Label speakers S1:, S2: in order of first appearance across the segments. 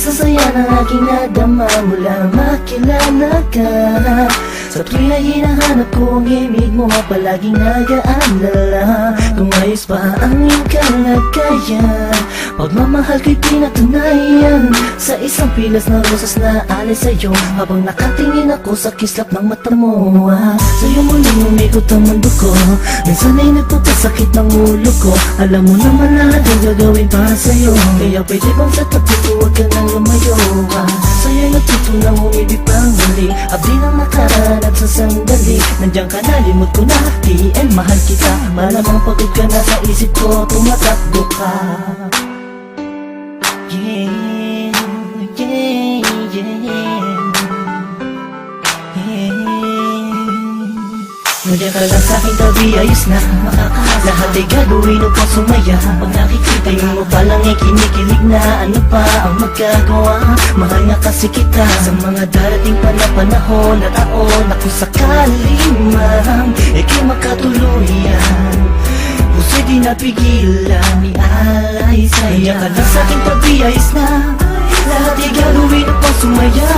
S1: Sasaya ng aking nadama mula makilala ka. Sa tuwing na hinahanap ko ang himig mo, palaging nag-aalala kung ayos pa ang iyong kalagayan. Pagmamahal ko'y pinatunayan sa isang pilas na rosas na alis sa'yo, habang nakatingin ako sa kislap ng mata mo. Sa'yo muling umikot ang mundo ko, minsan ay nagpapasakit ng ulo ko. Alam mo naman lahat ang gagawin para sa'yo, kaya pwede bang sa tabi ko huwag ka nang lumayo. Sa'yo'y natutunang umibig pang muli, abdi ng nakaraan at sa sandali nandiyan ka na, limot ko na, TN mahal kita. Malamang pagod ka na sa isip ko, tumatakbo ka. Yeah, yeah, yeah, yeah. Nandiyan ka lang sa'king tabi, ayos na lahat ay gagawin upang sumaya. Pag nakikita mo palang ay kinikilig na, ano pa ang magagawa? Mahal nga kasi kita sa mga darating pa na panahon at taon na kung sakali man ika'y makatuluyan, puso'y di napigilan, ialay sa'yo. Nandiyan ka lang sa'king tabi, ayos na lahat ay gagawin upang sumaya.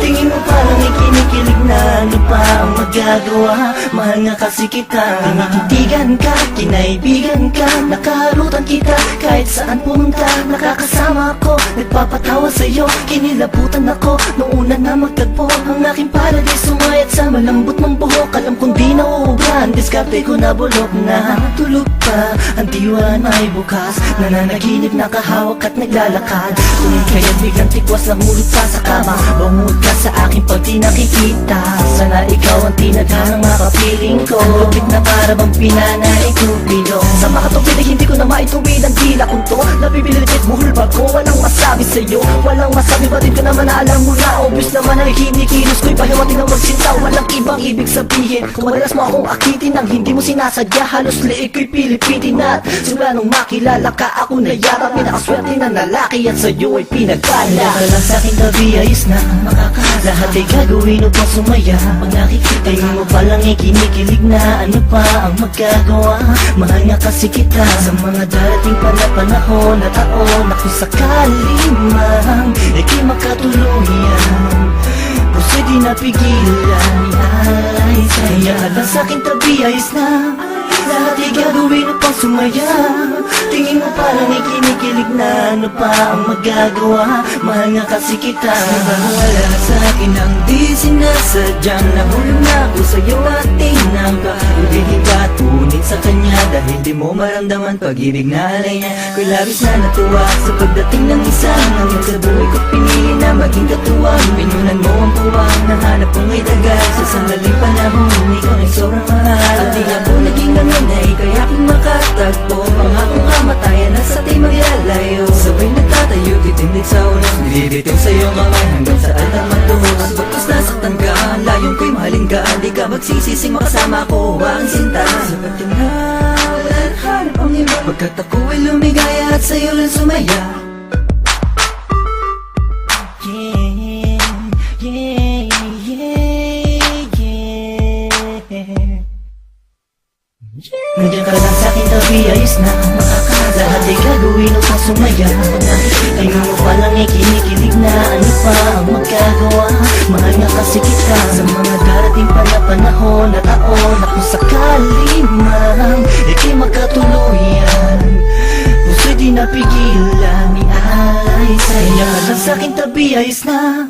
S1: Tingin mo parang ikinikilig na, ano pa ang magagawa? Mahal nga kasi kita, tinititigan ka, kinaibigan ka, nakaharutan kita kahit saan pumunta. Nakakasama ako, nagpapatawa sa'yo, kinilabutan ako nung una na magtagpo. Ang aking paradise sumayat sa malambot mong buhok. Alam kong di nauubran, diskarte ko na bulok na. Tulog pa, ang diwa na ay bukas, nananaginip, nakahawak at naglalakad. Tuloy kaya't biglang tikwas ng mulot pa sa kama. Bangod ka sa aking pag di nakikita, sana ikaw ang tinadhanang makapiling ko. Ang lupit na para bang pinanaing kubilong, sa makatupid ay hindi ko na maituwid ang dila kong to. Nabibilitit buhol ba ko, walang masabi sa'yo, walang masabi, batid ka naman na alam mo na. Obvious naman ay kinikilos ko'y pahiwating ng magsinta, walang ibang ibig sabihin. Kung madalas mo akong akitin nang hindi mo sinasadya, halos liig ko'y pilipitin. At simula nung makilala ka, ako na yara, pinakaswerte na lalaki at sa'yo ay pinagpala. Nandiyan ka lang sa'king tabi, ayos na lahat ay gagawin upang sumaya. Pag nakikita mo palang ay kinikilig na, ano pa ang magagawa? Mahal nga kasi kita sa mga darating pa na panahon at taon na kung sakali man ika'y makatuluyan, puso'y di napigilan, ialay sa'yo. Nandiyan ka lang sa'king tabi, ayos na lahat ay gagawin upang sumaya. Tingin mo parang ay kinikilig na, ano pa ang magagawa? Mahal nga kasi kita.
S2: Wala sa akin ang di sinasadyang nahulog na ako sa'yo at tinangka. Ibigin ka at punit sa kanya dahil di mo maramdaman pag-ibig na alay niya. Ko'y labis na natuwa sa pagdating ng isang hanggang sa buhay ko pinili na maging katuwang. Pinunan mo ang puwang, nahanap kong may tagal sa sandaling panahon, ikaw ay sobrang mahal. At di ako naging ganun ay kaya aking makatagpo, pangakong kamatayan at sa tayo maglalayo. Sabay nagtatayo, titindig sa ulang, nilibitiw sa iyong kamay hanggang sa altang matuhos. Bagkus nasaktan ka, layong ko'y mahalin ka, di ka magsisising makasama ko ang sinta. Sabat ka na, wala na hanap ang iba, pagkat ako ay lumigaya at sa'yo lang sumaya.
S1: Nandiyan ka lang sa'king tabi, ayos na lahat ay gagawin upang sumaya. Pag nakikita mo palang ay kinikilig na, ano pa ang magagawa? Mahal nga kasi kita sa mga darating pa na panahon at taon na kung sakali man ika'y magkatuluyan, puso'y di napigilan, ialay sa'yo. Nandiyan ka lang sa'king tabi, ayos na